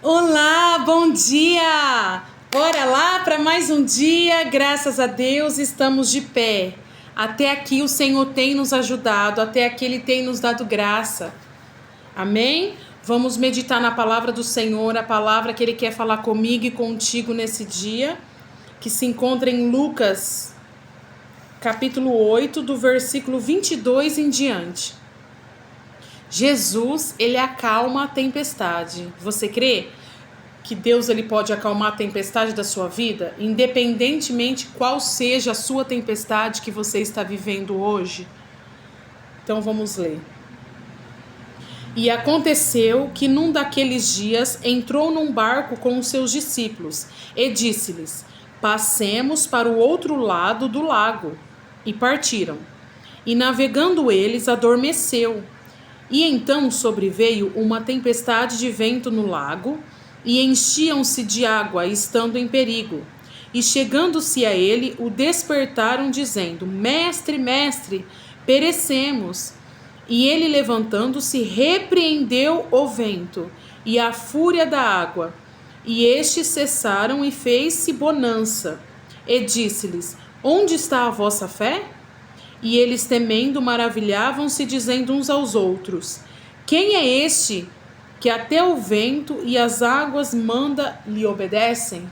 Olá, bom dia! Bora lá para mais um dia, graças a Deus estamos de pé. Até aqui o Senhor tem nos ajudado, até aqui Ele tem nos dado graça. Amém? Vamos meditar na palavra do Senhor, a palavra que Ele quer falar comigo e contigo nesse dia, que se encontra em Lucas, capítulo 8, do versículo 22 em diante. Jesus, Ele acalma a tempestade. Você crê que Deus ele pode acalmar a tempestade da sua vida? Independentemente qual seja a sua tempestade que você está vivendo hoje? Então vamos ler. E aconteceu que num daqueles dias entrou num barco com os seus discípulos e disse-lhes: passemos para o outro lado do lago. E partiram. E navegando eles, adormeceu. E então sobreveio uma tempestade de vento no lago, e enchiam-se de água, estando em perigo. E chegando-se a ele, o despertaram, dizendo: Mestre, mestre, perecemos. E ele, levantando-se, repreendeu o vento e a fúria da água. E estes cessaram, e fez-se bonança. E disse-lhes: Onde está a vossa fé? E eles, temendo, maravilhavam-se, dizendo uns aos outros: Quem é este que até o vento e as águas manda lhe obedecem?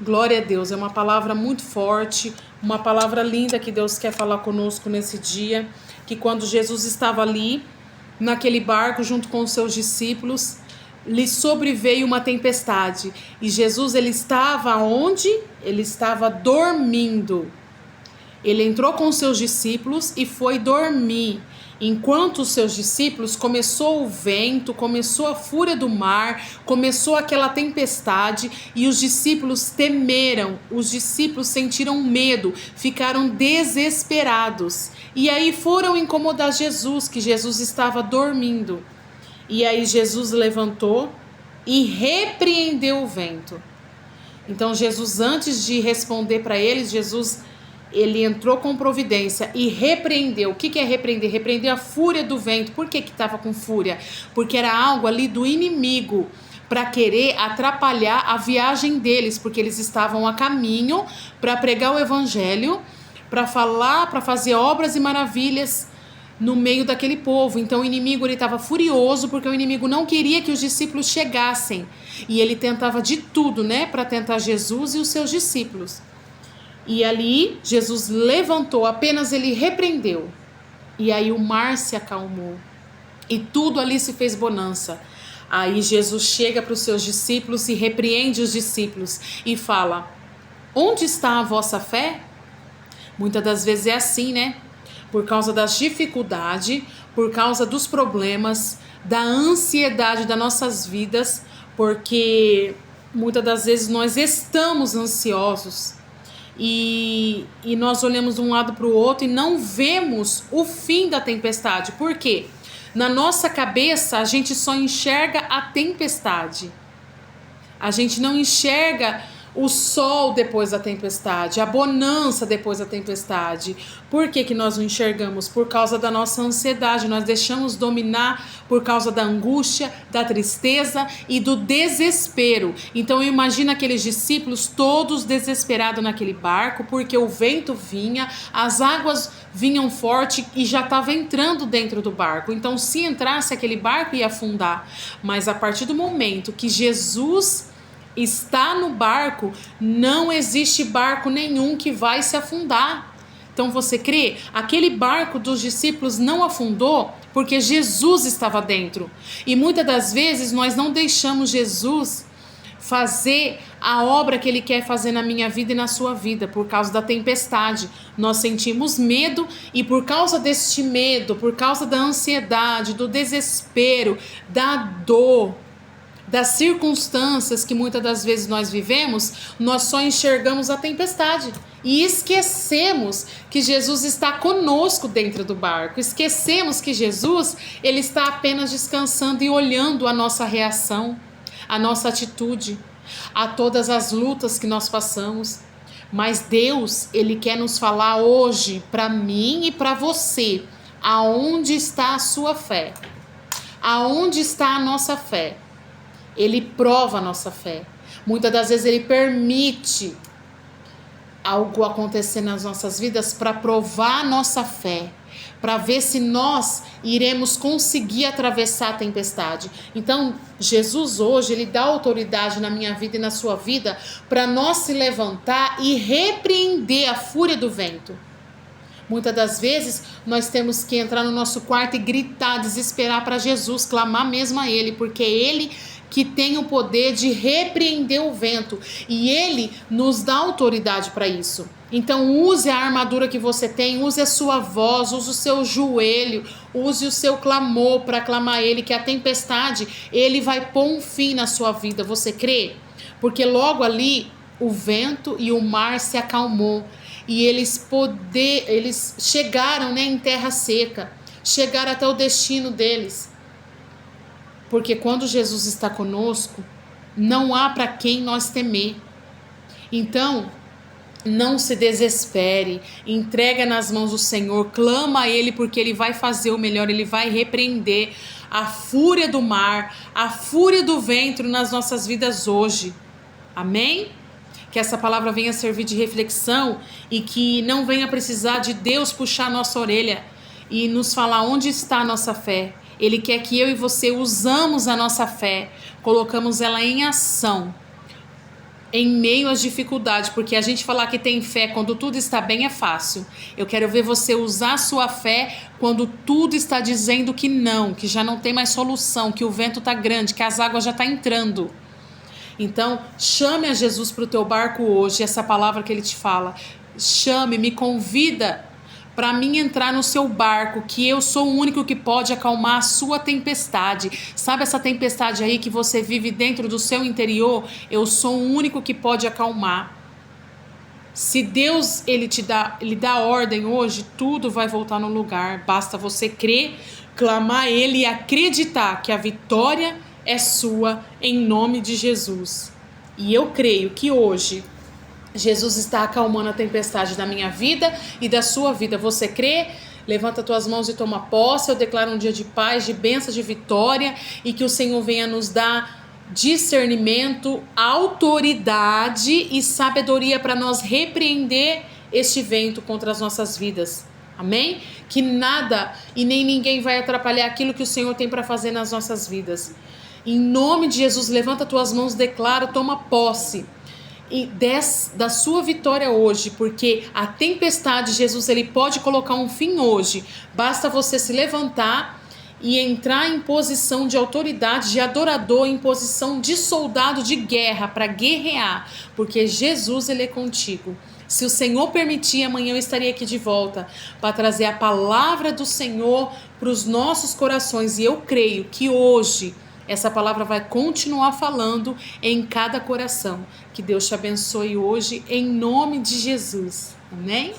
Glória a Deus, é uma palavra muito forte, uma palavra linda que Deus quer falar conosco nesse dia, que quando Jesus estava ali, naquele barco, junto com os seus discípulos, lhe sobreveio uma tempestade. E Jesus, ele estava onde? Ele estava dormindo. Ele entrou com os seus discípulos e foi dormir. Enquanto os seus discípulos, começou o vento, começou a fúria do mar, começou aquela tempestade e os discípulos temeram, os discípulos sentiram medo, ficaram desesperados. E aí foram incomodar Jesus, que Jesus estava dormindo. E aí Jesus levantou e repreendeu o vento. Então Jesus, antes de responder para eles, ele entrou com providência e repreendeu. O que é repreender? Repreender a fúria do vento. Por que estava com fúria? Porque era algo ali do inimigo para querer atrapalhar a viagem deles, porque eles estavam a caminho para pregar o evangelho, para falar, para fazer obras e maravilhas no meio daquele povo. Então o inimigo estava furioso porque o inimigo não queria que os discípulos chegassem. E ele tentava de tudo, para tentar Jesus e os seus discípulos. E ali Jesus levantou, apenas ele repreendeu. E aí o mar se acalmou. E tudo ali se fez bonança. Aí Jesus chega para os seus discípulos e repreende os discípulos e fala: Onde está a vossa fé? Muitas das vezes é assim, Por causa das dificuldades, por causa dos problemas, da ansiedade das nossas vidas, porque muitas das vezes nós estamos ansiosos. E nós olhamos de um lado para o outro e não vemos o fim da tempestade. Por quê? Na nossa cabeça a gente só enxerga a tempestade. A gente não enxerga o sol depois da tempestade, a bonança depois da tempestade. Por que nós não enxergamos? Por causa da nossa ansiedade. Nós deixamos dominar por causa da angústia, da tristeza e do desespero. Então imagina aqueles discípulos todos desesperados naquele barco, porque o vento vinha, as águas vinham forte e já estava entrando dentro do barco. Então se entrasse, aquele barco ia afundar. Mas a partir do momento que Jesus está no barco, não existe barco nenhum que vai se afundar. Então você crê? Aquele barco dos discípulos não afundou porque Jesus estava dentro. E muitas das vezes nós não deixamos Jesus fazer a obra que Ele quer fazer na minha vida e na sua vida por causa da tempestade. Nós sentimos medo e por causa deste medo, por causa da ansiedade, do desespero, da dor, das circunstâncias que muitas das vezes nós vivemos, nós só enxergamos a tempestade e esquecemos que Jesus está conosco dentro do barco. Esquecemos que Jesus, ele está apenas descansando e olhando a nossa reação, a nossa atitude, a todas as lutas que nós passamos. Mas Deus, ele quer nos falar hoje, para mim e para você, aonde está a sua fé? Aonde está a nossa fé? Ele prova a nossa fé. Muitas das vezes ele permite algo acontecer nas nossas vidas para provar a nossa fé, para ver se nós iremos conseguir atravessar a tempestade. Então, Jesus hoje, ele dá autoridade na minha vida e na sua vida para nós se levantar e repreender a fúria do vento. Muitas das vezes, nós temos que entrar no nosso quarto e gritar, desesperar para Jesus, clamar mesmo a Ele, porque é Ele que tem o poder de repreender o vento, e Ele nos dá autoridade para isso. Então use a armadura que você tem, use a sua voz, use o seu joelho, use o seu clamor para clamar a Ele, que a tempestade, Ele vai pôr um fim na sua vida. Você crê? Porque logo ali o vento e o mar se acalmou, e eles chegaram, né, em terra seca, chegaram até o destino deles. Porque quando Jesus está conosco, não há para quem nós temer. Então, não se desespere, entrega nas mãos do Senhor, clama a Ele, porque Ele vai fazer o melhor, Ele vai repreender a fúria do mar, a fúria do vento nas nossas vidas hoje. Amém? Que essa palavra venha servir de reflexão e que não venha precisar de Deus puxar a nossa orelha e nos falar onde está a nossa fé. Ele quer que eu e você usamos a nossa fé, colocamos ela em ação, em meio às dificuldades, porque a gente falar que tem fé quando tudo está bem é fácil. Eu quero ver você usar a sua fé quando tudo está dizendo que não, que já não tem mais solução, que o vento está grande, que as águas já estão entrando. Então, chame a Jesus para o teu barco hoje, essa palavra que ele te fala. Chame, me convida para mim entrar no seu barco, que eu sou o único que pode acalmar a sua tempestade. Sabe essa tempestade aí que você vive dentro do seu interior? Eu sou o único que pode acalmar. Se Deus ele dá ordem hoje, tudo vai voltar no lugar. Basta você crer, clamar a Ele e acreditar que a vitória é sua em nome de Jesus. E eu creio que hoje Jesus está acalmando a tempestade da minha vida e da sua vida. Você crê? Levanta tuas mãos e toma posse. Eu declaro um dia de paz, de bênção, de vitória, e que o Senhor venha nos dar discernimento, autoridade e sabedoria para nós repreender este vento contra as nossas vidas. Amém? Que nada e nem ninguém vai atrapalhar aquilo que o Senhor tem para fazer nas nossas vidas. Em nome de Jesus, levanta tuas mãos, declara, toma posse e da sua vitória hoje, porque a tempestade, Jesus, ele pode colocar um fim hoje. Basta você se levantar e entrar em posição de autoridade, de adorador, em posição de soldado de guerra, para guerrear, porque Jesus, ele é contigo. Se o Senhor permitir, amanhã eu estarei aqui de volta para trazer a palavra do Senhor para os nossos corações, e eu creio que hoje essa palavra vai continuar falando em cada coração. Que Deus te abençoe hoje, em nome de Jesus. Amém?